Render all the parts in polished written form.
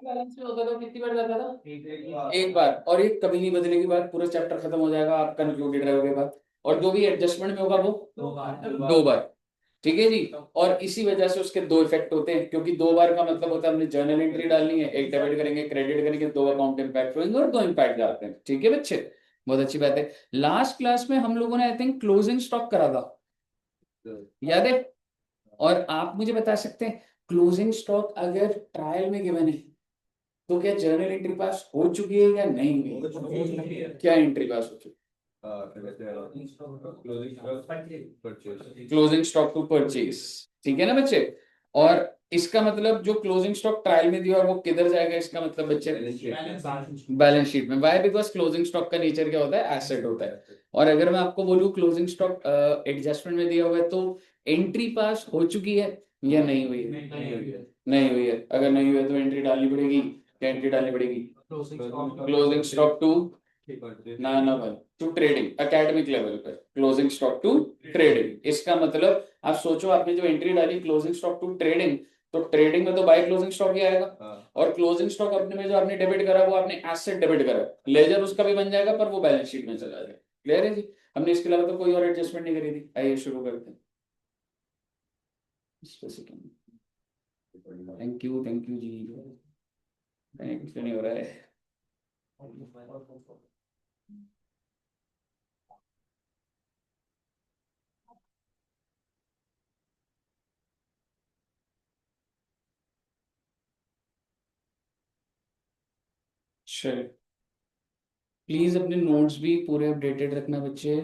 Balance में होता था कितनी बार जाता था? एक बार। और ये कभी नहीं बदलेगी बात, पूरा चैप्टर खत्म हो जाएगा, आप कंक्लूडेड रहोगे बात। और जो भी एडजस्टमेंट में होगा वो 2 बार। ठीक है जी। और इसी वजह से उसके 2 इफेक्ट होते हैं, क्योंकि 2 बार का मतलब होता है हमने जर्नल एंट्री डालनी है, एक डेबिट करेंगे क्रेडिट करेंगे, 2 अकाउंट इम्पैक्ट होंगे और 2 इम्पैक्ट जाते हैं। ठीक है बच्चे, बहुत अच्छी बात है। लास्ट क्लास में हम लोगों ने आई थिंक क्लोजिंग स्टॉक करा था, याद है? और आप मुझे बता सकते हैं क्लोजिंग स्टॉक अगर ट्रायल में गिवन है तो क्या जर्नल एंट्री पास हो चुकी है या नहीं हुई? क्या एंट्री पास हो चुकी? Closing stock to purchase. ठीक है ना बच्चे? और इसका मतलब जो क्लोजिंग स्टॉक ट्रायल में दिया और वो किधर जाएगा, इसका मतलब बच्चे बैलेंस शीट में। वाई? बिकॉज क्लोजिंग स्टॉक का नेचर क्या होता है? एसेट होता है। और अगर मैं आपको बोलूं क्लोजिंग स्टॉक एडजस्टमेंट में दिया हुआ है तो एंट्री पास हो चुकी है या नहीं हुई है? नहीं हुई है। अगर नहीं हुई है तो एंट्री डालनी पड़ेगी। क्या एंट्री डालनी पड़ेगी? क्लोजिंग स्टॉक टू, ना भाई, टू ट्रेडिंग, एकेडमिक लेवल पर क्लोजिंग स्टॉक टू ट्रेडिंग। इसका मतलब आप सोचो, आपने जो एंट्री डाली क्लोजिंग स्टॉक टू ट्रेडिंग, तो ट्रेडिंग में तो बाय क्लोजिंग स्टॉक ही आएगा। और क्लोजिंग स्टॉक अपने में जो आपने डेबिट करा वो आपने एसेट डेबिट करा, लेजर उसका भी बन जाएगा पर वो बैलेंस शीट में चला जाएगा। क्लियर है जी? हमने इसके अलावा तो कोई और एडजस्टमेंट नहीं करी थी। आइए शुरू करते हैं। थैंक यू जी। कुछ नहीं हो रहा है। चलिए, प्लीज अपने नोट्स भी पूरे अपडेटेड रखना बच्चे।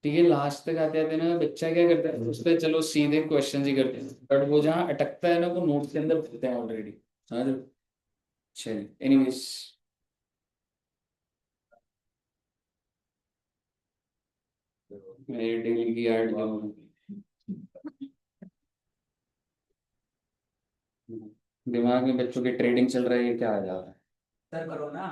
ठीक है, लास्ट तक आते आते ना बच्चा क्या करता है, सोचता है चलो सीधे क्वेश्चन ही करते हैं, बट वो जहाँ अटकता है ना वो नोट्स के अंदर भरते हैं ऑलरेडी। समझ लो? चलिए, एनीवेज। मेरे डेली की ऐड जो दिमाग में बच्चों के ट्रेडिंग चल रहा है, ये क्या आ जाता है? सर करो ना।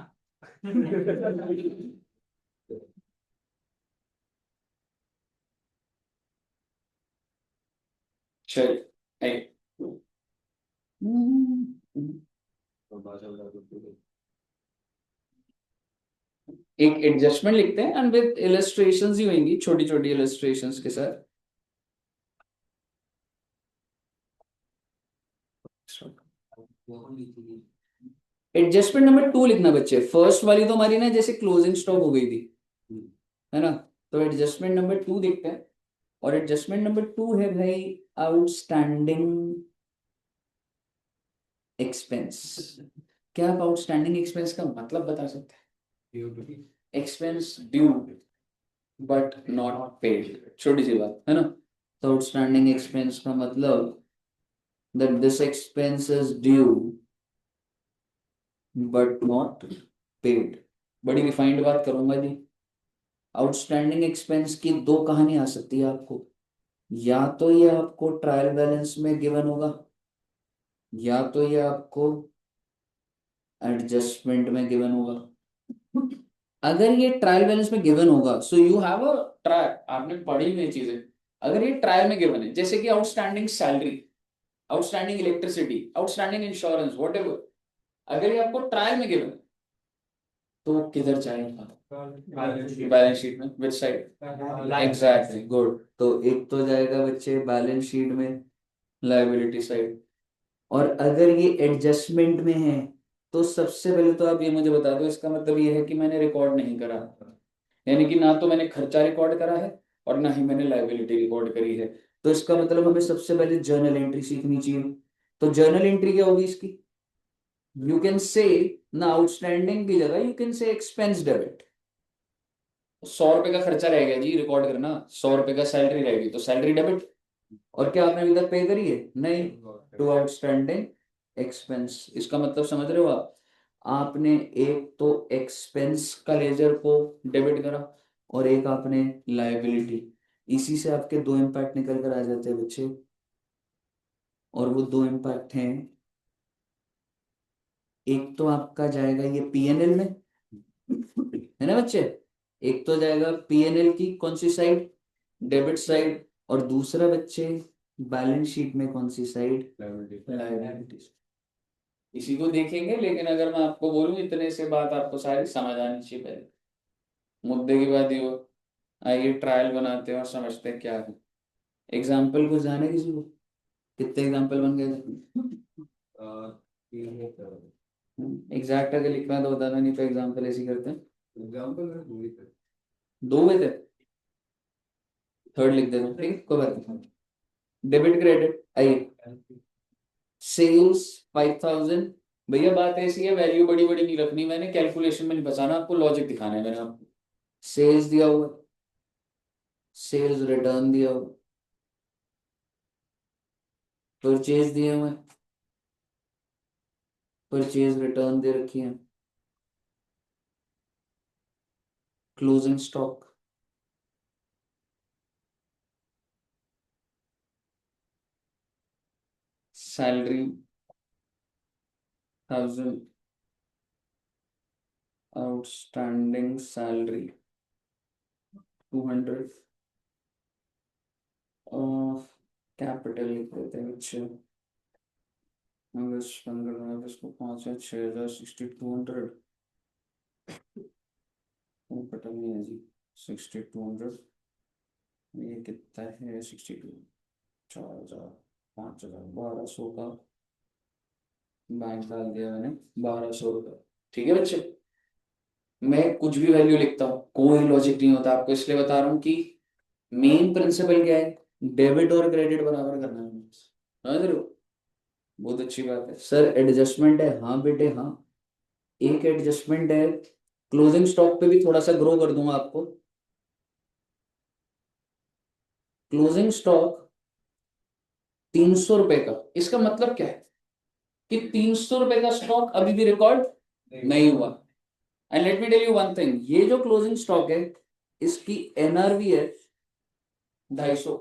चलिए, एक एडजस्टमेंट लिखते हैं एंड विद इलस्ट्रेशंस ही होंगी, छोटी छोटी इलस्ट्रेशंस के साथ। एडजस्टमेंट नंबर 2 लिखना बच्चे। फर्स्ट वाली तो हमारी ना जैसे क्लोजिंग स्टॉक हो गई थी, है ना? तो एडजस्टमेंट नंबर 2 देखते हैं। और एडजस्टमेंट नंबर 2 है भाई आउटस्टैंडिंग एक्सपेंस। क्या आप आउटस्टैंडिंग एक्सपेंस का मतलब बता सकते हैं? Expense due but not paid, छोटी सी बात है ना? तो आउटस्टैंडिंग एक्सपेंस का मतलब that this expense is due but not paid। बड़ी रिफाइंड बात करूंगा जी। आउटस्टैंडिंग एक्सपेंस की दो कहानी आ सकती है आपको। या तो ये आपको ट्रायल बैलेंस में गिवन होगा, या तो ये आपको एडजस्टमेंट में गिवन होगा। अगर ये ट्रायल बैलेंस में गिवन होगा so you have a trial, आपने पढ़ी हुई चीजें। अगर ये ट्रायल में गिवन है, जैसे कि outstanding salary, outstanding electricity, outstanding insurance, what ever, अगर ये आपको ट्रायल में गिवन है तो किधर जाएगा? बैलेंस शीट में। Which side? Exactly, good. तो एक तो जाएगा बच्चे बैलेंस शीट में, लायबिलिटी साइड। और अगर ये एडजस्टमेंट में है तो सबसे पहले तो आप ये मुझे बता दो, इसका मतलब ये है कि मैंने रिकॉर्ड नहीं करा, यानी कि ना तो मैंने खर्चा रिकॉर्ड करा है और ना ही मैंने लायबिलिटी रिकॉर्ड करी है। तो इसका मतलब हमें सबसे पहले जर्नल एंट्री सीखनी चाहिए। तो जर्नल एंट्री क्या होगी इसकी? यू कैन से ना आउटस्टैंडिंग की जगह you can say expense debit. 100 रुपए का खर्चा रह गया जी रिकॉर्ड करना, 100 रुपए का सैलरी रहेगी तो सैलरी डेबिट। और क्या आपने अभी तक पे करी है? नहीं। टू आउटस्टैंडिंग एक्सपेंस, इसका मतलब समझ रहे हो आप? आपने एक तो एक्सपेंस का लेजर को डेबिट करा और एक आपने लायबिलिटी। इसी से आपके दो इम्पैक्ट निकल कर आ जाते हैं बच्चे। और वो दो इम्पैक्ट हैं, एक तो आपका जाएगा ये पीएनएल में, है ना बच्चे? एक तो जाएगा पीएनएल की कौन सी साइड? Debit side. और दूसरा बच्चे बैलेंस शीट में कौन सी साइड? लायबिलिटी। इसी को देखेंगे, लेकिन अगर मैं आपको बोलूं इतने से बात आपको सारी समझ आनी चाहिए पहले। मुद्दे की बात ये हो, आइए ट्रायल बनाते हैं और समझते हैं क्या है। एग्जाम्पल कुछ जाने किसी को, कितने एग्जाम्पल बन गए थे? एग्जैक्ट अगर लिखना है तो बताना, नहीं तो एग्जाम्पल ऐसे ही करते हैं। एग्जाम्पल दो हुए थे, थर्ड लिख देना, ठीक है, कोई बात नहीं। डेबिट क्रेडिट, आइए सेल्स 5000। भैया बात ऐसी है, वैल्यू बड़ी बड़ी नहीं रखनी मैंने, कैलकुलेशन में नहीं फंसाना आपको, लॉजिक दिखाना है मैंने आपको। सेल्स दिया हुआ, सेल्स रिटर्न दिया हुआ, परचेज दिए हुए, परचेज रिटर्न दे रखी है, closing stock, salary 1000, outstanding salary 200, capital लिख देते हैं बच्चे, अगस्त 15 अगस्त को 5,000 6,000 6200, कैपिटल नहीं है जी, 6200, ये कितना है 62, 4,000 5,000 1200 का बैंक डाल दिया मैंने, 1200 रुपये। ठीक है बच्चे, मैं कुछ भी वैल्यू लिखता हूँ कोई लॉजिक नहीं होता आपको, इसलिए बता रहा हूँ कि मेन प्रिंसिपल क्या है, डेबिट और क्रेडिट बराबर करना है, समझ रहे हो? बहुत अच्छी बात है सर, एडजस्टमेंट है, हाँ बेटे हाँ, एक एडजस्टमेंट है, क्लोजिंग स्टॉक पे भी थोड़ा सा ग्रो कर दूंगा आपको। क्लोजिंग स्टॉक 300 रुपए का, इसका मतलब क्या है कि 300 रुपए का स्टॉक अभी भी रिकॉर्ड नहीं हुआ। And let me tell you one thing, ये जो क्लोजिंग स्टॉक है इसकी एनआरवी है 250।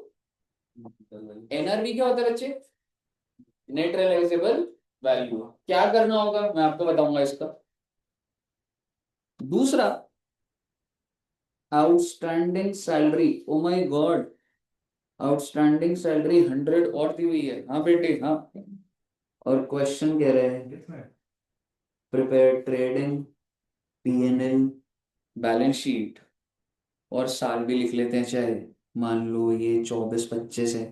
एनआरवी क्या होता है बच्चे? Net realisable value. क्या करना होगा मैं आपको बताऊंगा इसका। दूसरा, outstanding salary, oh my God, outstanding salary 100 और दी हुई है, हाँ बेटे हाँ। और क्वेश्चन कह रहे हैं prepare trading PNL balance sheet, और साल भी लिख लेते हैं चाहे, मान लो ये 24-25 है,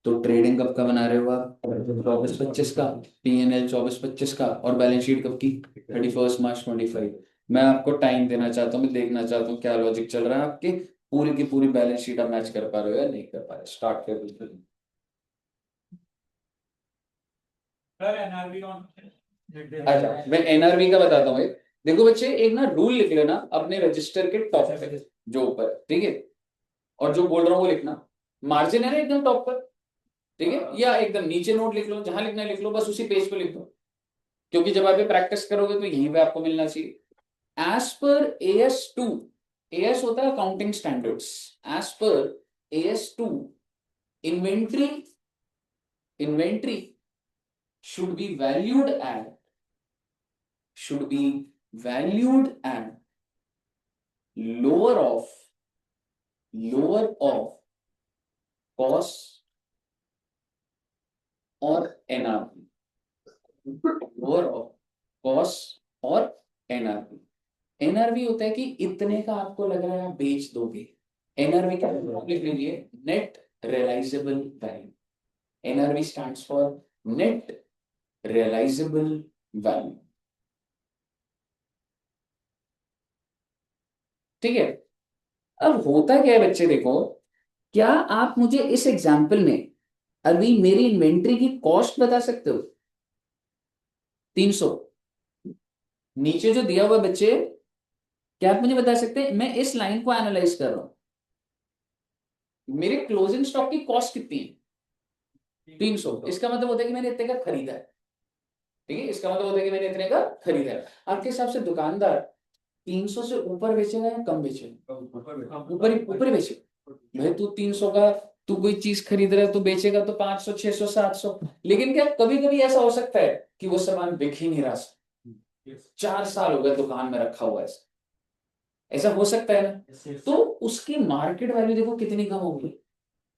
तो ट्रेडिंग कब का बना रहे हो आप? 24-25 का, पीएनएल 24-25 का, और बैलेंस शीट कब की? 31 मार्च 25। मैं आपको टाइम देना चाहता हूँ, मैं देखना चाहता हूँ क्या लॉजिक चल रहा है आपके, पूरी की पूरी बैलेंस शीट आप मैच कर पा रहे हो या नहीं कर पा रहे। स्टार्ट कर बिल्कुल। अच्छा मैं एनआरवी का बताता हूँ। देखो बच्चे, एक ना रूल लिख लेना अपने रजिस्टर के टॉप पे, जो ऊपर, ठीक है, और जो बोल रहा हूँ वो लिखना। मार्जिन है ना एकदम टॉप पर, ठीक है, या एकदम नीचे नोट लिख लो, जहां लिखना है लिख लो, बस उसी पेज पे लिख दो, क्योंकि जब आप ये प्रैक्टिस करोगे तो यहीं पे आपको मिलना चाहिए। एज पर AS2, एएस होता है accounting standards, as per AS2 inventory, inventory should be valued at, should be valued at lower of, lower of cost और NRV, लोअर ऑफ कॉस्ट और NRV। NRV होता है कि इतने का आपको लग रहा है आप बेच दोगे, NRV क्या लिख लीजिए, net realisable value. NRV stands for net realisable value, ठीक है। अब होता क्या है बच्चे देखो, क्या आप मुझे इस एग्जाम्पल में अभी मेरी इन्वेंट्री की कॉस्ट बता सकते हो? 300, नीचे जो दिया हुआ बच्चे, क्या आप मुझे बता सकते हैं, मैं इस लाइन को एनालाइज कर रहा हूं, मेरे क्लोजिंग स्टॉक की कॉस्ट कितनी है? 300, इसका मतलब होता है कि मैंने इतने का खरीदा है, ठीक है, इसका मतलब होता है कि मैंने इतने का खरीदा है। आपके हिसाब से दुकानदार 300 से ऊपर बेचेगा या कम बेचेगा? ऊपर ही, ऊपर ही बेचेगा। भाई तू 300 का, तू कोई चीज खरीद रहा है तो बेचेगा तो 500 600 700, लेकिन क्या कभी कभी ऐसा हो सकता है कि वो सामान बिक ही नहीं रहा, 4 साल हो गए दुकान में रखा हुआ है, ऐसा हो सकता है ना, तो उसकी मार्केट वैल्यू देखो कितनी कम होगी।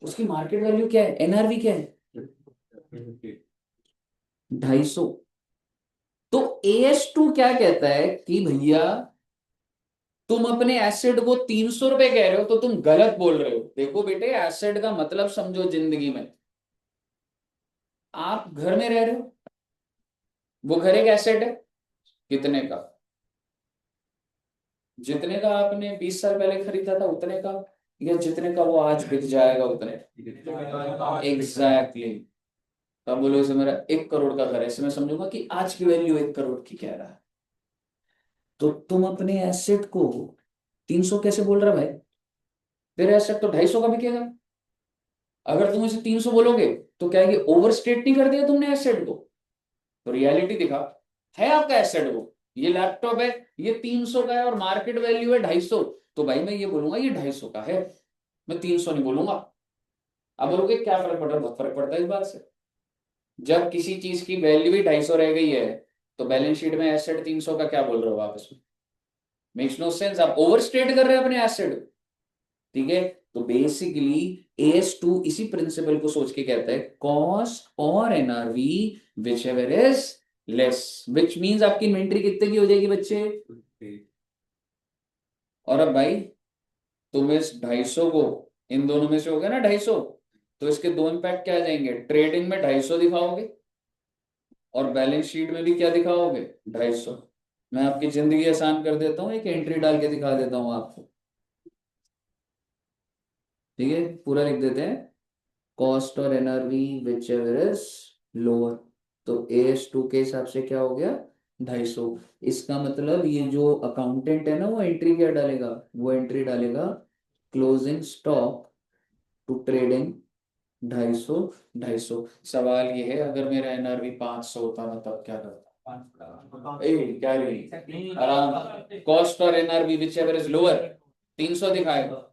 उसकी मार्केट वैल्यू क्या है, एनआरवी क्या है? 250। AS2 क्या कहता है कि भैया तुम अपने एसिड को 300 रुपए कह रहे हो तो तुम गलत बोल रहे हो। देखो बेटे, एसिड का मतलब समझो जिंदगी में। आप घर में रह रहे हो, वो घर एक एसिड है। कितने का? जितने का आपने 20 साल पहले खरीदा था उतने का, या जितने का वो आज बिक जाएगा उतने। एग्जैक्टली। अब बोलो इसे मेरा 1 करोड़ का घर है, इसे मैं समझूंगा कि आज की वैल्यू 1 करोड़ की कह रहा है। तो तुम अपने एसेट को 300 कैसे बोल रहा है भाई? तेरा एसेट तो 250 का बिकेगा। अगर तुम इसे 300 बोलोगे तो क्या ये ओवर स्टेट नहीं कर दिया तुमने एसेट को? तो रियलिटी दिखा, है आपका एसेट वो, ये लैपटॉप है, ये 300 का है और मार्केट वैल्यू है 250। तो भाई मैं ये बोलूंगा ये 250 का है, मैं 300 नहीं बोलूंगा। अब बोलोगे क्या फर्क पड़ रहा है? बहुत फर्क पड़ता है इस बात से। जब किसी चीज की वैल्यू ही 250 रह गई है तो बैलेंस शीट में एसेट 300 का क्या बोल रहे हो आप इसमें? मेक्स नो सेंस, आप ओवरस्टेट कर रहे हैं अपने एसेट। ठीक है। तो बेसिकली AS2 इसी प्रिंसिपल को सोच के कहता है कॉस्ट और NRV which ever is less, which means आपकी इन्वेंट्री कितने की हो जाएगी बच्चे? और अब भाई तुम इस 250 को, इन दोनों में से हो गया ना 250, तो इसके दो इम्पैक्ट क्या आ जाएंगे? ट्रेडिंग में 250 दिखाओगे और बैलेंस शीट में भी क्या दिखाओगे? 250। मैं आपकी जिंदगी आसान कर देता हूँ, एक एंट्री डाल के दिखा देता हूँ आपको। ठीक है, पूरा लिख देते हैं, कॉस्ट और NRV which ever is lower. तो AS2 के हिसाब से क्या हो गया? 250। इसका मतलब ये जो अकाउंटेंट है ना, वो एंट्री क्या डालेगा? वो एंट्री डालेगा क्लोजिंग स्टॉक टू ट्रेडिंग 250। 250। सवाल ये है, अगर मेरा NRV 500 होता ना तब क्या करता? क्या रही आराम, कॉस्ट और NRV which ever is lower 300 दिखाएगा।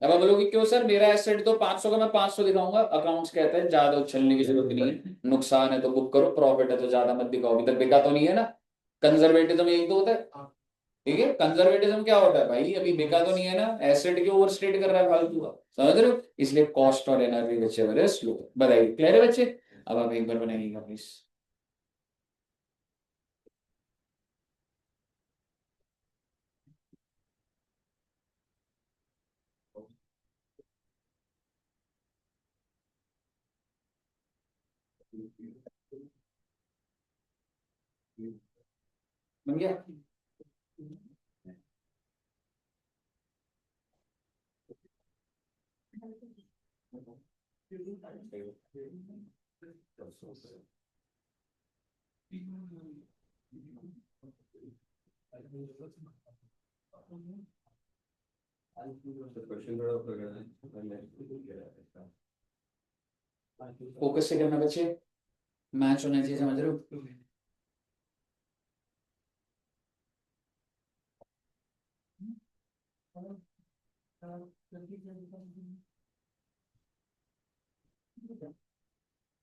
अब आप बोलोगे क्यों सर, मेरा एसेट तो 500 का, मैं 500 दिखाऊंगा। अकाउंट्स कहते हैं ज्यादा उछलने की जरूरत नहीं है, नुकसान है तो बुक करो, प्रॉफिट है तो ज्यादा मत दिखाओ, इधर बिका तो नहीं है ना। कंजर्वेटिज्म यही तो होता है। ठीक है, कंजर्वेटिज्म क्या होता है भाई, अभी बिका तो नहीं है ना, एसेट के ओवरस्टेट कर रहा है फालतू का, समझ रहे हो? इसलिए कॉस्ट और NRV which ever is low. बताइए, क्लियर है बच्चे? अब आप एक बार बनाइएगा प्लीज। बन गया? फोकस से करना बच्चे, मैच होना चाहिए, समझ रहे हो?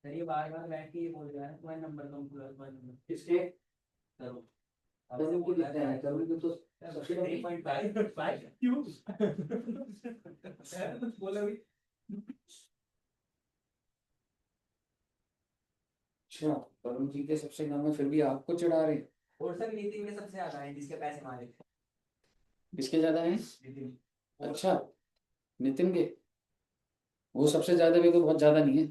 सर ये बार बार बैठ के ये बोल रहा है तुम्हारे नंबर कम पूरा तुम्हारे नंबर किसके? करो करूँ को कितना है? करूँ को तो सबसे कम 3.5 क्यों बोला भी। अच्छा, वरुण जी के सबसे कम है फिर भी आपको चिढ़ा रहे हैं। और सर नितिन के सबसे ज्यादा है जिसके पैसे मारे किसके ज्यादा है? नितिन अच्छा, नितिन के, वो सबसे ज्यादा भी तो बहुत ज्यादा नहीं है।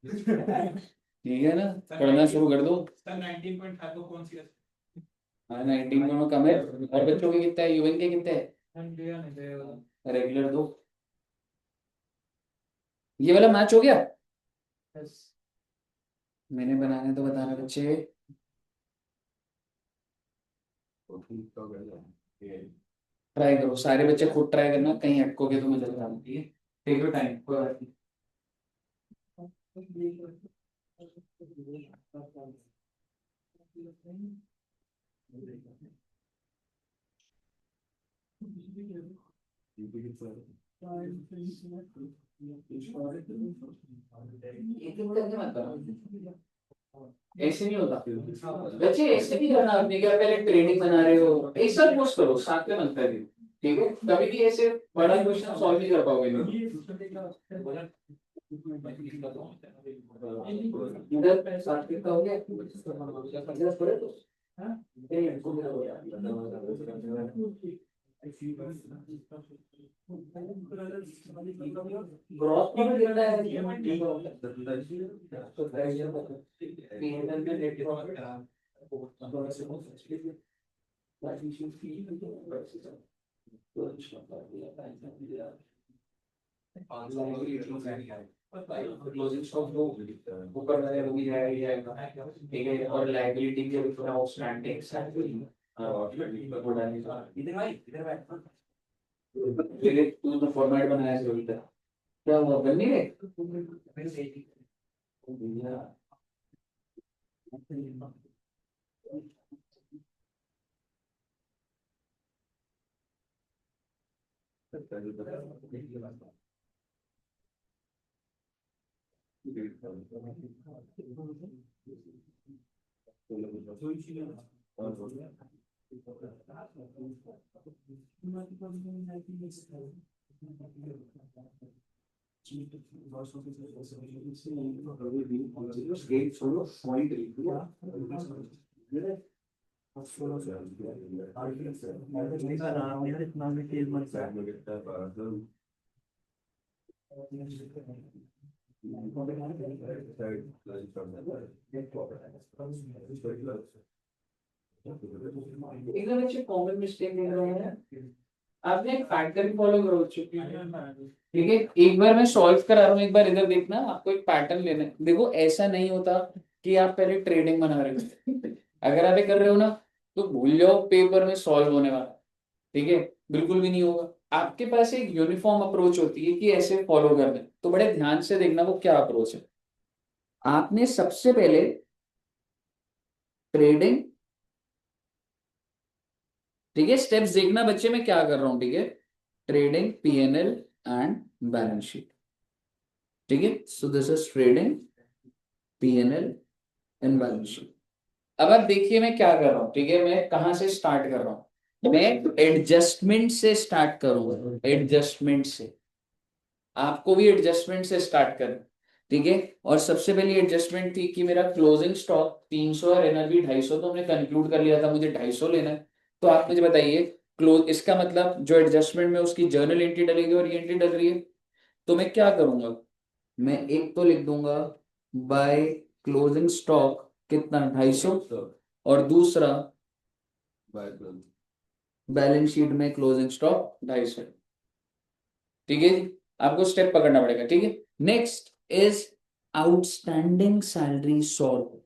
ठीक है ना, पढ़ना शुरू कर दो। सर 19.5 को कौन सी हाँ, 19 में कम है। और बच्चों के कितना है, यूएन के कितने है? रेगुलर दो। ये वाला मैच हो गया? मैंने बनाने तो बताना बच्चे। ट्राई करो, सारे बच्चे खुद ट्राई करना, कहीं अटकोगे तो मुझे बताना। ठीक है, टेक योर टाइम, कोई बात नहीं। एक एक करके मत बनाओ, ऐसे नहीं होता बच्चे, ऐसे नहीं करना। आपने क्या पहले ट्रेनिंग बना रहे हो, एक साथ पोस्ट करो, साथ में मत करिए। ठीक है, कभी भी ऐसे बड़ा क्वेश्चन सॉल्व नहीं कर पाओगे इधर साथ में हो गया इधर पढ़े तो ग्रॉस प्रॉफिट कितना है? P&L में net profit क्लोजिंग स्टॉक जो ऊपर वाले वो भी है, ये आएगा, ठीक है, और लायबिलिटी के ऊपर आउटस्टैंडिंग फिर तू तो फॉर्मेट बनाया है अभी तक, क्या हुआ बन नहीं रहे? एकदम अच्छे कॉमन मिस्टेक देख रहे हैं। आपने एक पैटर्न फॉलो करो चुकी है, ठीक है, एक बार मैं सॉल्व करा रहा हूँ, एक बार इधर देखना, आपको एक पैटर्न लेना है। देखो ऐसा नहीं होता कि आप पहले ट्रेडिंग बना रहे हो, अगर आप ये कर रहे हो ना तो भूल जाओ पेपर में सॉल्व होने वाला, ठीक है, बिल्कुल भी नहीं होगा। आपके पास एक यूनिफॉर्म अप्रोच होती है कि ऐसे फॉलो करना है, तो बड़े ध्यान से देखना वो क्या अप्रोच है। आपने सबसे पहले ट्रेडिंग, ठीक है, स्टेप्स देखना बच्चे मैं क्या कर रहा हूं, ठीक है, trading, P&L and balance sheet, ठीक है, so this is trading, P&L and balance sheet. अब आप देखिए मैं क्या कर रहा हूं, ठीक है, मैं कहां से स्टार्ट कर रहा हूं, मैं एडजस्टमेंट से स्टार्ट करूंगा, एडजस्टमेंट से, आपको भी एडजस्टमेंट से स्टार्ट करना, ठीक है। और सबसे पहली एडजस्टमेंट थी कि मेरा क्लोजिंग स्टॉक 300 और एनआरवी 250, तो हमने कंक्लूड कर लिया था मुझे 250 लेना है। तो आप मुझे बताइए क्लोज, इसका मतलब जो एडजस्टमेंट में उसकी जर्नल एंट्री डलेगी और ये एंट्री डल रही है, तो मैं क्या करूंगा, मैं एक तो लिख दूंगा बाय क्लोजिंग स्टॉक कितना 250, और दूसरा बैलेंस शीट में क्लोजिंग स्टॉक 250, ठीक है जी। आपको स्टेप पकड़ना पड़ेगा, ठीक है। नेक्स्ट इज आउटस्टैंडिंग सैलरी 100 रुपए।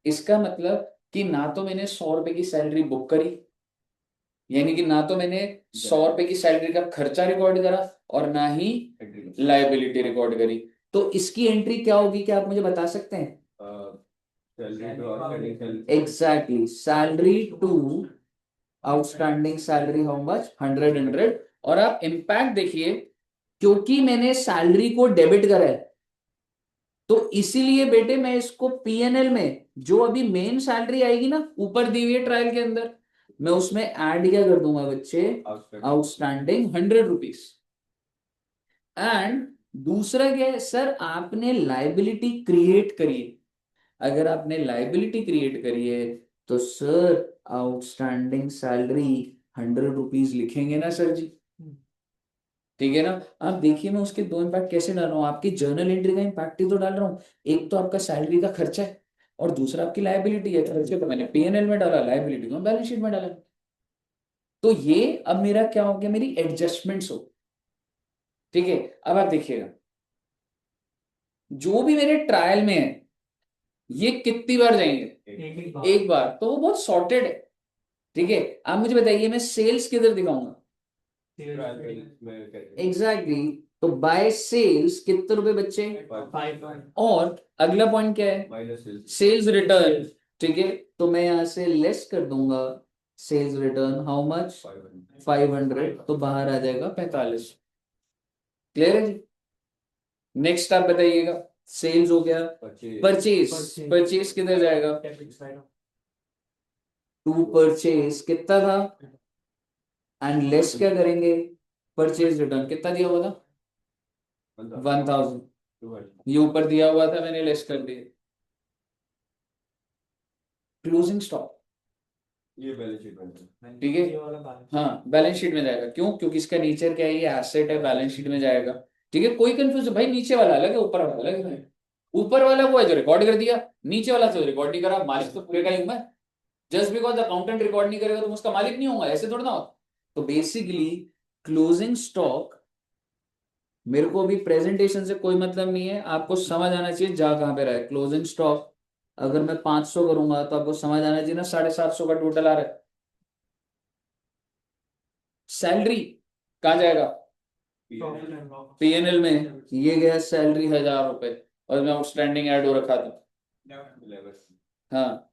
इसका मतलब कि ना तो मैंने 100 रुपए की सैलरी बुक करी, यानी कि ना तो मैंने 100 रुपए की सैलरी का खर्चा रिकॉर्ड करा और ना ही लायबिलिटी रिकॉर्ड करी, तो इसकी एंट्री क्या होगी, क्या आप मुझे बता सकते हैं? Exactly, salary to outstanding salary how much, 100। और आप इंपैक्ट देखिए, क्योंकि मैंने सैलरी को डेबिट करा है, तो इसीलिए बेटे मैं इसको P&L में जो अभी मेन सैलरी आएगी ना ऊपर दी हुई है ट्रायल के अंदर, मैं उसमें ऐड क्या कर दूंगा बच्चे, आउटस्टैंडिंग 100 रुपीज। एंड दूसरा क्या है सर, आपने लाइबिलिटी क्रिएट करी है, अगर आपने लाइबिलिटी क्रिएट करी है तो सर आउटस्टैंडिंग सैलरी 100 रुपीज लिखेंगे ना सर जी, ठीक है ना। आप देखिए मैं उसके दो इम्पैक्ट कैसे डाल रहा हूँ, आपकी जर्नल एंट्री का इम्पैक्ट ही तो डाल रहा हूँ। एक तो आपका सैलरी का खर्चा है और दूसरा आपकी लायबिलिटी है, खर्चे तो मैंने P&L में डाला, लायबिलिटी को बैलेंस शीट में डाला। तो ये अब मेरा क्या हो गया, मेरी एडजस्टमेंट्स हो, ठीक है। अब आप देखिएगा जो भी मेरे ट्रायल में है ये कितनी बार जाएंगे, एक बार, तो वो बहुत सॉर्टेड है, ठीक है। आप मुझे बताइए मैं सेल्स किधर दिखाऊंगा, एग्जैक्टली, तो बाय सेल्स कितने रुपए बच्चे, 5। और अगला पॉइंट क्या है, सेल्स रिटर्न, ठीक है, तो मैं यहां से लेस कर दूंगा सेल्स रिटर्न हाउ मच, 500, तो बाहर आ जाएगा 45। क्लियर है जी। नेक्स्ट आप बताइएगा, सेल्स हो गया, परचेज, परचेज किधर जाएगा, टू परचेज कितना था, एंड लेस क्या करेंगे, परचेज रिटर्न कितना दिया हुआ था, 1000, ये ऊपर दिया हुआ था मैंने लेस कर दिया। क्लोजिंग स्टॉक, ये बैलेंस शीट में ठीक है। ये वाला balance। हाँ बैलेंस शीट में जाएगा, क्यों? क्योंकि इसका नेचर क्या है, ये एसेट है, बैलेंस शीट में जाएगा। ठीक है, कोई कंफ्यूज भाई? नीचे वाला अलग है, ऊपर वाला अलग है भाई। ऊपर वाला वो है जो रिकॉर्ड कर दिया, नीचे वाला जो रिकॉर्ड नहीं करा। मालिक तो पूरे का ही हूं मैं। जस्ट बिकॉज अकाउंटेंट रिकॉर्ड नहीं करेगा तो मैं उसका मालिक नहीं होगा, ऐसे थोड़ा ना होता। तो बेसिकली क्लोजिंग स्टॉक, मेरे को अभी प्रेजेंटेशन से कोई मतलब नहीं है, आपको समझ आना चाहिए जा कहां पे रहा है क्लोजिंग स्टॉक। अगर मैं 500 करूंगा तो आपको समझ आना चाहिए ना 750 का टोटल आ रहा है। सैलरी कहाँ जाएगा? Profit and loss। पीएनएल में ये गया सैलरी 1000 रुपए, और मैं आउटस्टैंडिंग ऐड हो रखा था। हाँ,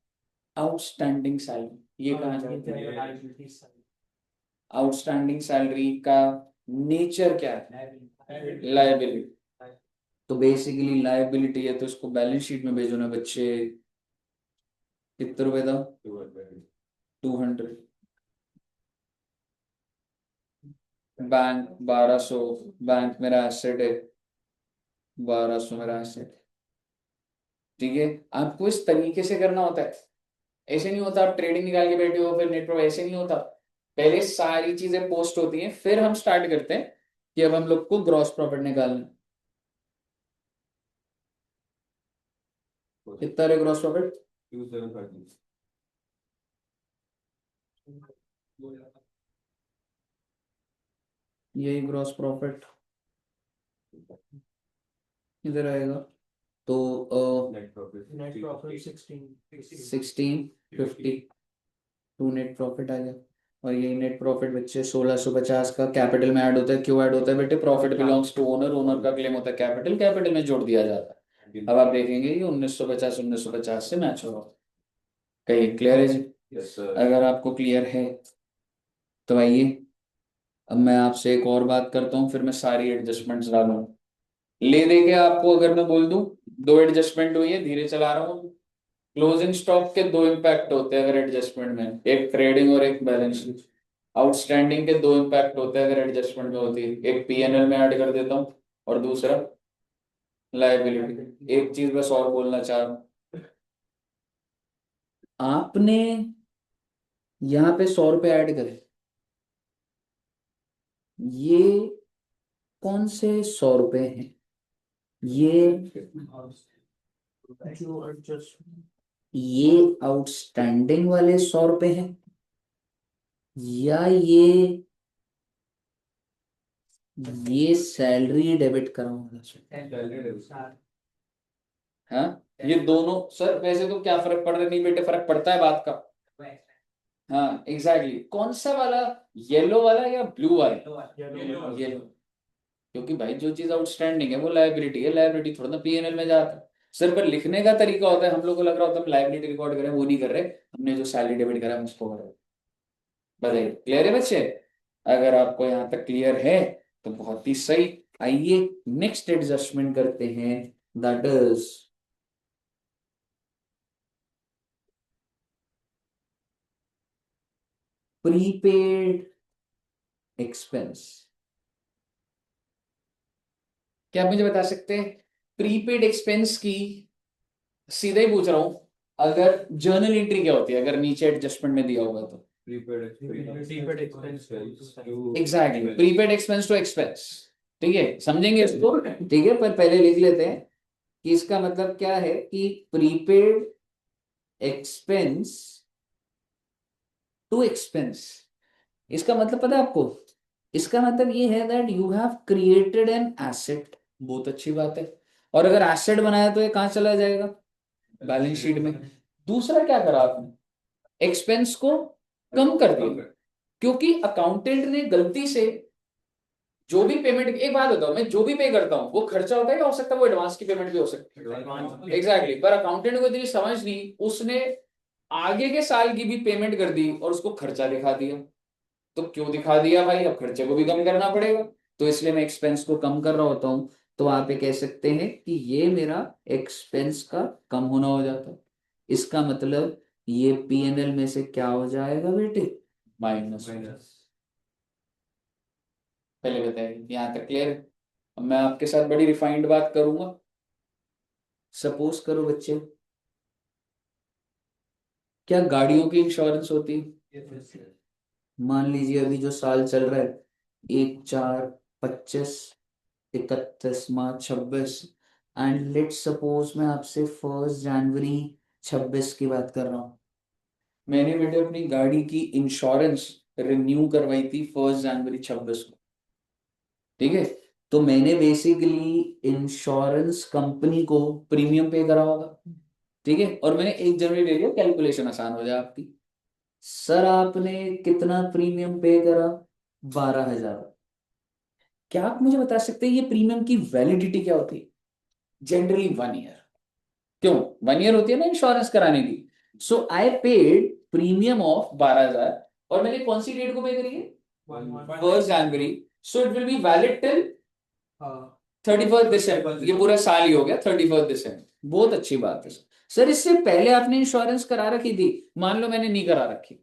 आउटस्टैंडिंग सैलरी ये कहाँ ये जाएगा? जाएगा liabilities side। आउटस्टैंडिंग सैलरी का नेचर क्या है? लाइबिलिटी। तो बेसिकली लाइबिलिटी है, तो इसको बैलेंस शीट में भेजो ना बच्चे। कितने रुपए था? 200। बैंक 1200, बैंक मेरा एसेट है, 1200 मेरा एसेट। ठीक है, आपको इस तरीके से करना होता है। ऐसे नहीं होता आप ट्रेडिंग निकाल के बैठे हो फिर नेट प्रॉफिट, ऐसे नहीं होता। पहले सारी चीजें पोस्ट होती हैं, फिर हम स्टार्ट करते हैं कि अब हम लोग को ग्रॉस प्रॉफिट निकालना है। कितना है ग्रॉस प्रॉफिट? 2730। यही ग्रॉस प्रॉफिट इधर आएगा। तो net profit Net profit 16। 1650 to net profit आ गया। और यही नेट प्रॉफिट बच्चे 1650 का कैपिटल में ऐड होता है। क्यों ऐड होता है बेटे? Profit belongs to owner, owner का क्लेम होता है कैपिटल, कैपिटल में जोड़ दिया जाता है। अब आप देखेंगे ये 1950 से मैच होगा। कहीं क्लियर है जी? Yes sir. अगर आपको क्लियर है तो आइए, अब मैं आपसे एक और बात करता हूँ, फिर मैं सारी एडजस्टमेंट्स डालूंगा। ले दे के आपको अगर मैं बोल दूं, दो एडजस्टमेंट हुई है, धीरे चला रहा हूँ। क्लोजिंग स्टॉक के दो इम्पैक्ट होते हैं अगर एडजस्टमेंट में, एक ट्रेडिंग और एक बैलेंस शीट। आउटस्टैंडिंग के दो इम्पैक्ट होते हैं अगर एडजस्टमेंट में होती है, एक पीएनएल में ऐड कर देता हूँ और दूसरा लाइबिलिटी। एक चीज बस और बोलना चाह रहा हूँ, आपने यहाँ पे 100 रुपए ऐड करे, ये कौन से 100 रुपए हैं? ये जो adjust ये आउटस्टैंडिंग वाले 100 रुपए हैं, या ये सैलरी डेबिट कराऊंगा? हाँ, ये दोनों सर वैसे तो क्या फर्क पड़ रहा है? नहीं बेटे फर्क पड़ता है बात का। हाँ एग्जैक्टली, कौन सा वाला? येलो वाला या ब्लू वाला? येलो। क्योंकि भाई जो चीज आउटस्टैंडिंग है वो लायबिलिटी है, लायबिलिटी थोड़ा ना पीएनएल में जाता है। सर पर लिखने का तरीका होता है, हम लोग को लग रहा होता है हम लायबिलिटी रिकॉर्ड करें, वो नहीं कर रहे, हमने जो सैलरी डेबिट करा है उसको कर रहे हैं। बताइए क्लियर है बच्चे? अगर आपको यहाँ तक क्लियर है तो बहुत ही सही। आइए नेक्स्ट एडजस्टमेंट करते हैं, दैट इज प्रीपेड एक्सपेंस। क्या आप मुझे बता सकते हैं प्रीपेड एक्सपेंस की? सीधा ही पूछ रहा हूं, अगर जर्नल एंट्री क्या होती है अगर नीचे एडजस्टमेंट में दिया होगा तो? prepaid expense exactly, prepaid expense to expense. ठीक है, समझेंगे इसको? ठीक है, पर पहले लिख लेते हैं कि इसका मतलब क्या है कि प्रीपेड एक्सपेंस टू एक्सपेंस। इसका मतलब पता है आपको? इसका मतलब ये है that you have created an asset. बहुत अच्छी बात है। और अगर एसेट बनाया तो ये कहां चला जाएगा? बैलेंस शीट में। दूसरा क्या करा आपने? एक्सपेंस को कम कर दिया, क्योंकि अकाउंटेंट ने गलती से जो भी पेमेंट, एक बात बताओ, मैं जो भी पे करता हूँ वो खर्चा होता है या हो सकता है वो एडवांस की पेमेंट भी हो सकती है? एग्जैक्टली, पर अकाउंटेंट को इतनी समझ नहीं, उसने आगे के साल की भी पेमेंट कर दी और उसको खर्चा दिखा दिया। तो क्यों दिखा दिया भाई? अब खर्चे को भी कम करना पड़ेगा, तो इसलिए मैं एक्सपेंस को कम कर रहा होता हूं। तो आप ये कह सकते हैं कि ये मेरा एक्सपेंस का कम होना हो जाता है। इसका मतलब ये पीएनएल में से क्या हो जाएगा बेटे? माइनस। पहले बताइए यहाँ तक क्लियर है? अब मैं आपके साथ बड़ी रिफाइंड बात करूंगा। सपोज करो बच्चे, क्या गाड़ियों की इंश्योरेंस होती है? मान लीजिए अभी जो साल चल रहा है 1/4/25, 31 मार्च 26, एंड लेट सपोज मैं आपसे 1 जनवरी 26 की बात कर रहा हूँ। मैंने अपनी गाड़ी की इंश्योरेंस रिन्यू करवाई थी 1 जनवरी 26 को, ठीक है। तो मैंने बेसिकली इंश्योरेंस कंपनी को प्रीमियम पे करा होगा, ठीक है, और मैंने 1 जनवरी ले लिया, कैलकुलेशन आसान हो जाए आपकी। सर आपने कितना प्रीमियम पे करा? 12,000। क्या आप मुझे बता सकते हैं ये प्रीमियम की वैलिडिटी क्या होती है? Generally 1 year. क्यों 1 ईयर होती है ना इंश्योरेंस कराने की। सो आई पेड प्रीमियम ऑफ 12,000, और मैंने कौन सी डेट को पे करी है? 1 जनवरी। So it will be valid till 31 दिसंबर। ये पूरा साल ही हो गया 31 दिसंबर। बहुत अच्छी बात है सर। इससे पहले आपने इंश्योरेंस करा रखी थी, मान लो मैंने नहीं करा रखी,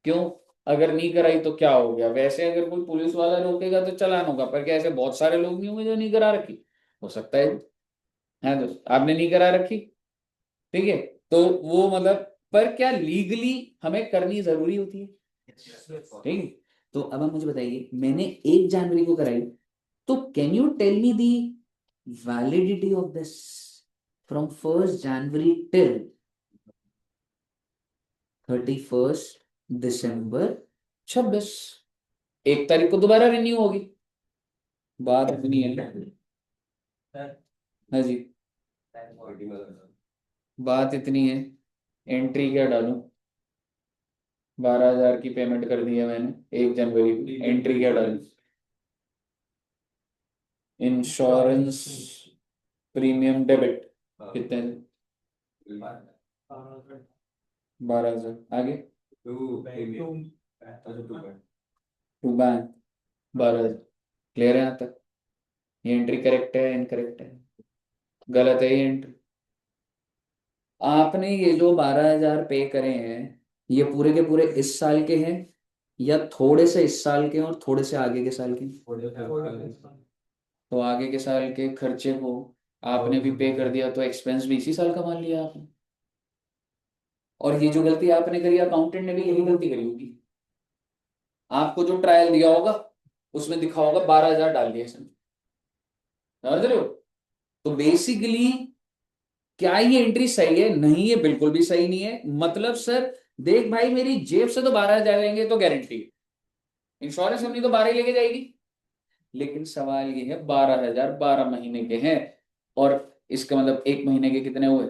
क्यों? अगर नहीं कराई तो क्या हो गया? वैसे अगर कोई पुलिस वाला रोकेगा तो चालान होगा, पर क्या ऐसे बहुत सारे लोग नहीं होंगे जो नहीं करा रखी? हो सकता है दोस्त आपने नहीं करा रखी, ठीक है, तो वो मतलब, पर क्या लीगली हमें करनी जरूरी होती है? ठीक है। तो अब आप मुझे बताइए, मैंने 1 जनवरी को कराई, तो can you tell me the validity of this from 1 January till 31 December 26? 1 तारीख को दोबारा रिन्यू होगी। बात इतनी है। हाँ जी, बात इतनी है। एंट्री क्या डालूं? 12,000 की पेमेंट कर दी है मैंने 1 जनवरी को, एंट्री क्या डालूं? इंश्योरेंस प्रीमियम डेबिट कितने? 12,000। आगे टू बैंक 12,000। क्लियर है यहाँ तक? ये एंट्री करेक्ट है इनकरेक्ट है? गलत है ये एंट्री। आपने ये जो 12,000 पे करे हैं, ये पूरे के पूरे इस साल के हैं, या थोड़े से इस साल के हैं और थोड़े से आगे के साल के? तो आगे के साल के खर्चे को आपने भी पे कर दिया, तो एक्सपेंस भी इसी साल का मान लिया आपने। और ये जो गलती आपने करी, अकाउंटेंट ने भी यही गलती करी होगी। आपको जो ट्रायल दिया होगा उसमें दिखा होगा 12,000 डाल दिया इसने, समझ रहे हो? तो बेसिकली क्या ये एंट्री सही है? नहीं, ये बिल्कुल भी सही नहीं है। मतलब सर देख भाई, मेरी जेब से तो 12,000 जाएंगे तो गारंटी, इंश्योरेंस कंपनी तो 12 ही लेके जाएगी। लेकिन सवाल ये है 12,000 12 महीने के हैं, और इसका मतलब 1 महीने के कितने हुए?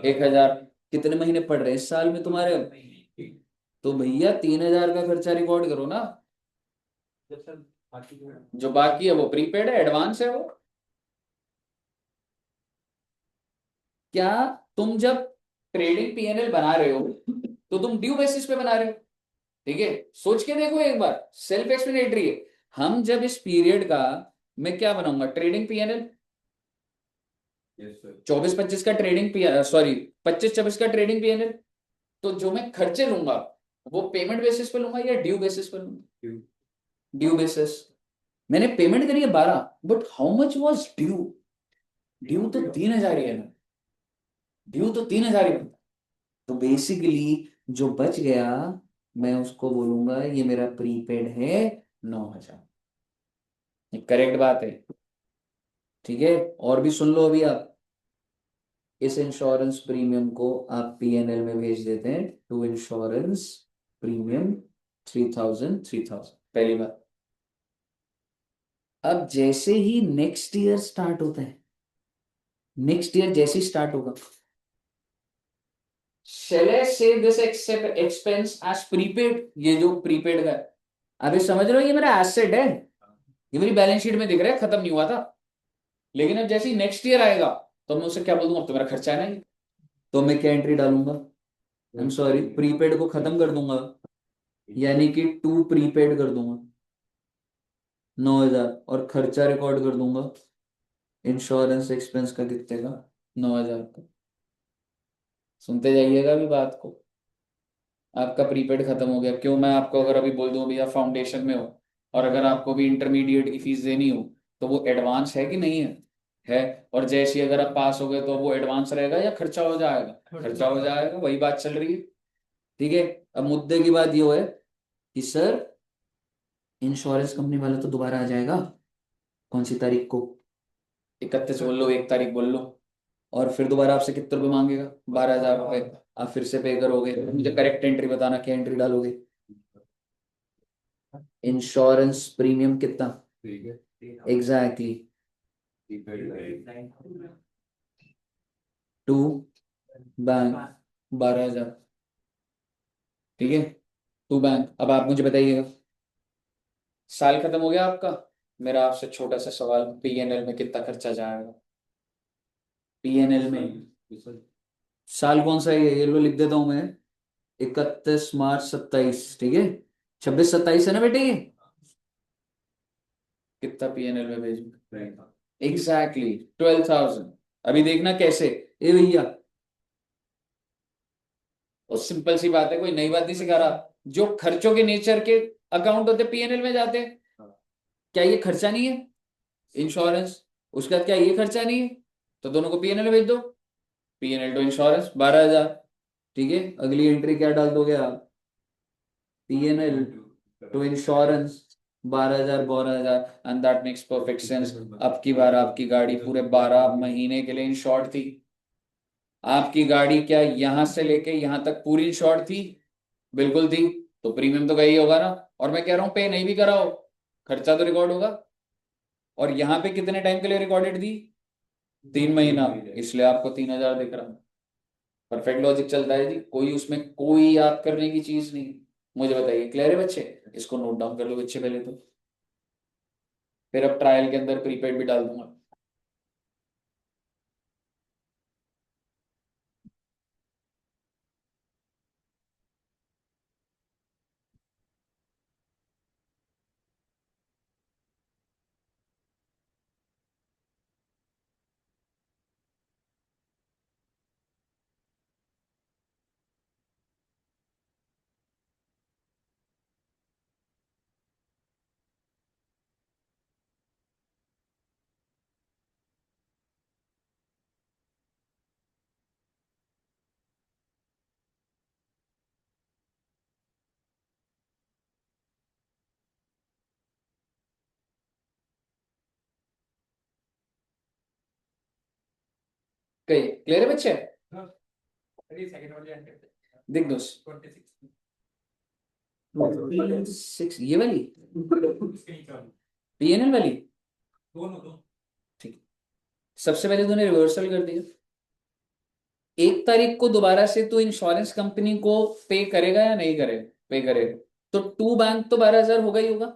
1,000। कितने महीने पड़ रहे हैं इस साल में तुम्हारे? तो भैया 3,000 का खर्चा रिकॉर्ड करो ना। जो बाकी है वो प्रीपेड है, एडवांस है वो। क्या तुम जब ट्रेडिंग पीएनएल बना रहे हो तो तुम ड्यू बेसिस पे बना रहे हो, ठीक है? सोच के देखो एक बार, सेल्फ एक्सप्लेनेटरी है। हम जब इस पीरियड का, मैं क्या बनाऊंगा ट्रेडिंग पीएनएल, 24-25 का ट्रेडिंग पी, सॉरी 25-26 का ट्रेडिंग पीएनएल, तो जो मैं खर्चे लूंगा वो पेमेंट बेसिस पे लूंगा या ड्यू बेसिस पे लूंगा? Due basis. मैंने पेमेंट करी है 12, but how much was due? Due तो 3,000 ही है ना, ड्यू तो 3,000 ही बनता। तो बेसिकली जो बच गया, मैं उसको बोलूंगा ये मेरा प्रीपेड है 9,000। ये करेक्ट बात है, ठीक है। और भी सुन लो अभी आप, इस इंश्योरेंस प्रीमियम को आप पीएनएल में भेज देते हैं टू इंश्योरेंस प्रीमियम 3,000 3,000, पहली बात। अब जैसे ही नेक्स्ट ईयर स्टार्ट होता है, नेक्स्ट ईयर जैसे ही स्टार्ट होगा, shall I save this expense as prepaid? ये जो प्रीपेड का है, अभी समझ रहे हो, ये मेरा एसेट है, ये मेरी बैलेंस शीट में दिख रहा है, खत्म नहीं हुआ था। लेकिन अब जैसे ही नेक्स्ट ईयर आएगा तो मैं उसे क्या बोल दूंगा, अब तो मेरा खर्चा है ना ये। तो मैं क्या एंट्री डालूंगा? आई एम सॉरी, प्रीपेड को खत्म कर दूंगा, यानी कि टू प्रीपेड कर दूंगा 9,000, और खर्चा रिकॉर्ड कर दूंगा इंश्योरेंस एक्सपेंस का, कितने का? 9,000 का। सुनते जाइएगा अभी बात को। आपका प्रीपेड खत्म हो गया। क्यों? मैं आपको अगर अभी बोल दूं भैया फाउंडेशन में हो, और अगर आपको भी इंटरमीडिएट की फीस देनी हो, तो वो एडवांस है कि नहीं है? है। और जैसे ही अगर आप पास हो गए तो वो एडवांस रहेगा या खर्चा हो जाएगा? खर्चा हो जाएगा, वही बात चल रही है। ठीक है, अब मुद्दे की बात ये है कि सर इंश्योरेंस कंपनी वाला तो दोबारा आ जाएगा, कौन सी तारीख को? 31 बोल लो, 1 तारीख बोल लो, और फिर दोबारा आपसे कितने रुपए मांगेगा? 12,000 रुपए। आप फिर से पे करोगे, मुझे करेक्ट एंट्री बताना, क्या एंट्री डालोगे? इंश्योरेंस प्रीमियम कितना? ठीक है। एग्जैक्टली ठीक है। To bank 12,000। ठीक है, टू बैंक। अब आप मुझे बताइएगा, साल खत्म हो गया आपका, मेरा आपसे छोटा सा सवाल, पीएनएल में कितना खर्चा जाएगा? पीएनएल में साल कौन सा है? ये लो लिख देता हूं मैं, 31 मार्च 27। ठीक है, 26 27 है ना बेटे ये? कितना पीएनएल में भेजूं? एग्जैक्टली 12,000। अभी देखना कैसे। ए भैया, और सिंपल सी बात है, कोई नई बात नहीं सिखा रहा। जो खर्चों के नेचर के अकाउंट होते पीएनएल में जाते हैं, क्या ये खर्चा नहीं है? इंश्योरेंस, उसके बाद क्या ये खर्चा नहीं है? तो दोनों को पीएनएल भेज दो। PNL to insurance 12,000। ठीक है, अगली एंट्री क्या डाल दोगे आप? PNL to insurance 12,000 12,000, and that makes perfect sense. अब की बार आपकी गाड़ी पूरे 12 महीने के लिए इंश्योर्ड थी। आपकी गाड़ी क्या यहां से लेके यहां तक पूरी इंश्योर्ड थी? बिल्कुल थी। तो प्रीमियम तो गई होगा ना। और मैं कह रहा हूं पे नहीं भी कराओ, खर्चा तो रिकॉर्ड होगा। और यहाँ पे कितने टाइम के लिए रिकॉर्डेड थी? 3 महीना, इसलिए आपको 3,000 दिख रहा है। परफेक्ट लॉजिक चलता है जी, कोई उसमें कोई याद करने की चीज नहीं। मुझे बताइए, क्लियर है बच्चे? इसको नोट डाउन कर लो बच्चे पहले तो, फिर अब ट्रायल के अंदर प्रीपेड भी डाल दूंगा। कही क्लियर है बच्चे? देख दो 6 ये वाली पीएनएल वाली। ठीक, सबसे पहले तूने रिवर्सल कर दिया। 1 तारीख को दोबारा से तू इंश्योरेंस कंपनी को पे करेगा या नहीं करेगा? पे करेगा, तो टू बैंक तो 12,000 होगा ही होगा।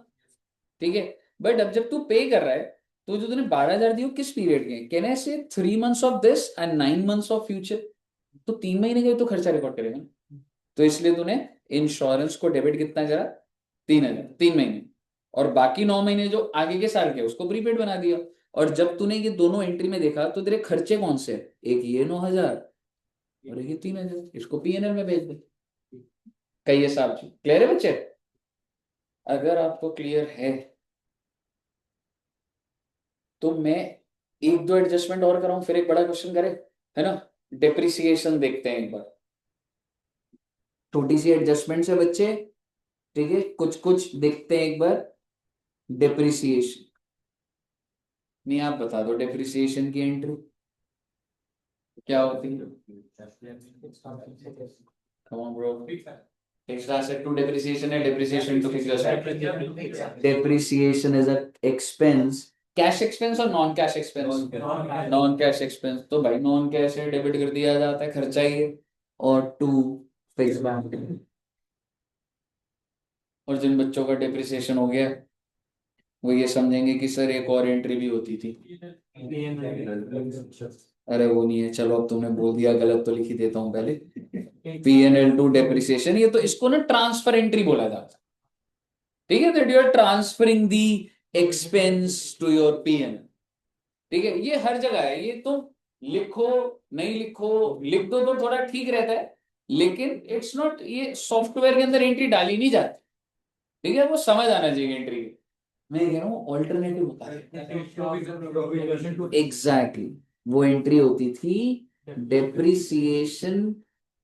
ठीक है, बट अब जब तू पे कर रहा है, तो जो तूने 12,000 दिए किस पीरियड के? कैन आई से 3 months of this and 9 months of future? तो 3 महीने का ही तो खर्चा रिकॉर्ड करेगा ना। तो इसलिए तूने इंश्योरेंस को डेबिट कितना करा? 3,000 3 महीने, और बाकी 9 महीने जो आगे के साल के उसको प्रीपेड बना दिया। और जब तूने ये दोनों एंट्री में देखा तो तेरे खर्चे कौन से हैं? एक ये 9,000 और एक ये 3,000, इसको पीएनएल में भेज दे। कई ये साहब जी, क्लियर है बच्चे? अगर आपको क्लियर है तो मैं एक दो एडजस्टमेंट और कराऊं, फिर एक बड़ा क्वेश्चन करे, है ना? डिप्रिसिएशन देखते हैं एक बार, छोटी सी एडजस्टमेंट है बच्चे। ठीक है, कुछ कुछ देखते हैं एक बार। डिप्रिसिएशन, नहीं आप बता दो डिप्रिसिएशन की एंट्री क्या होती है? Come on bro. Fixed asset to depreciation है, depreciation to fixed asset. Depreciation is a expense, cash expense और non cash expense? Non cash expense, तो भाई नॉन कैश है, डेबिट कर दिया जाता है, खर्चा ही है। और टू फिक्स बैंक। और जिन बच्चों का डिप्रिसिएशन हो गया, वो ये समझेंगे कि सर एक और एंट्री भी होती थी। अरे वो नहीं है, चलो अब तुमने बोल दिया, गलत तो लिख ही देता हूं पहले। पीएनएल टू डेप्रिसिएशन, ये तो इसको ना ट्रांसफर एंट्री बोला जाता है। ठीक है, that you are transferring the expense to your PNL. ठीक है, ये हर जगह है, ये तो लिखो नहीं लिखो, लिख दो तो थोड़ा ठीक रहता है, लेकिन इट्स नॉट, ये सॉफ्टवेयर के अंदर एंट्री डाली नहीं जाती। ठीक है, वो समझ आना चाहिए एंट्री की। मैं कह रहा हूँ ऑल्टरनेटिव बता एग्जैक्टली वो एंट्री होती थी depreciation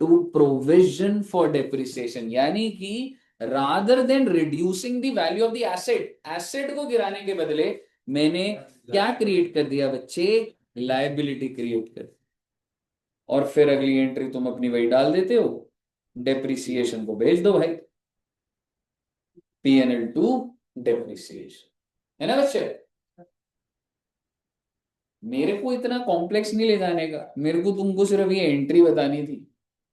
to provision for depreciation, यानी कि rather than reducing the value of the asset, asset को गिराने के बदले मैंने क्या क्रिएट कर दिया बच्चे, लायबिलिटी क्रिएट कर दी। और फिर अगली एंट्री तुम अपनी वही डाल देते हो, डेप्रिसिएशन को भेज दो भाई, पीएनएल टू डेप्रिसिएशन, है ना बच्चे। मेरे को इतना कॉम्प्लेक्स नहीं ले जाने का, मेरे को तुमको सिर्फ ये एंट्री बतानी थी।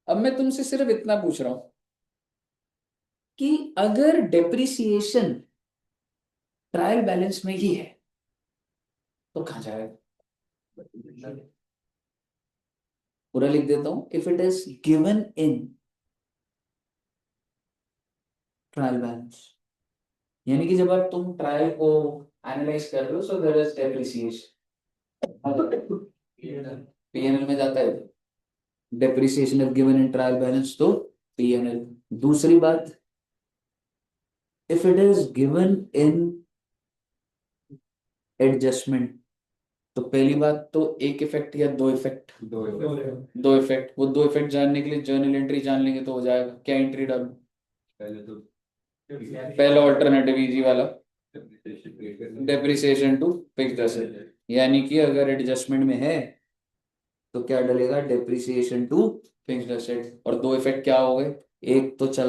अब मैं तुमसे सिर्फ इतना पूछ रहा हूं कि अगर डेप्रिसिएशन ट्रायल बैलेंस में ही है तो कहां जाएगा? पूरा लिख देता हूं, if it is given in trial balance, यानी कि जब आप तुम ट्रायल को एनालाइज कर रहे हो, so there is depreciation, PNL में जाता है, depreciation if given in trial balance तो पीएनएल। दूसरी बात, if it is given in adjustment, तो पहली बात तो एक इफेक्ट या दो इफेक्ट, दो इफेक्ट, वो दो इफेक्ट जानने के लिए जर्नल एंट्री जान लेंगे तो हो जाएगा। क्या एंट्री डालूं? पहला ऑल्टरनेटिव इजी वाला, डेप्रिसिएशन टू फिक्स्ड एसेट, यानी कि अगर एडजस्टमेंट में है तो क्या डलेगा, डेप्रिसिएशन टू फिक्स्ड एसेट। और दो इफेक्ट क्या हो गए, एक तो चल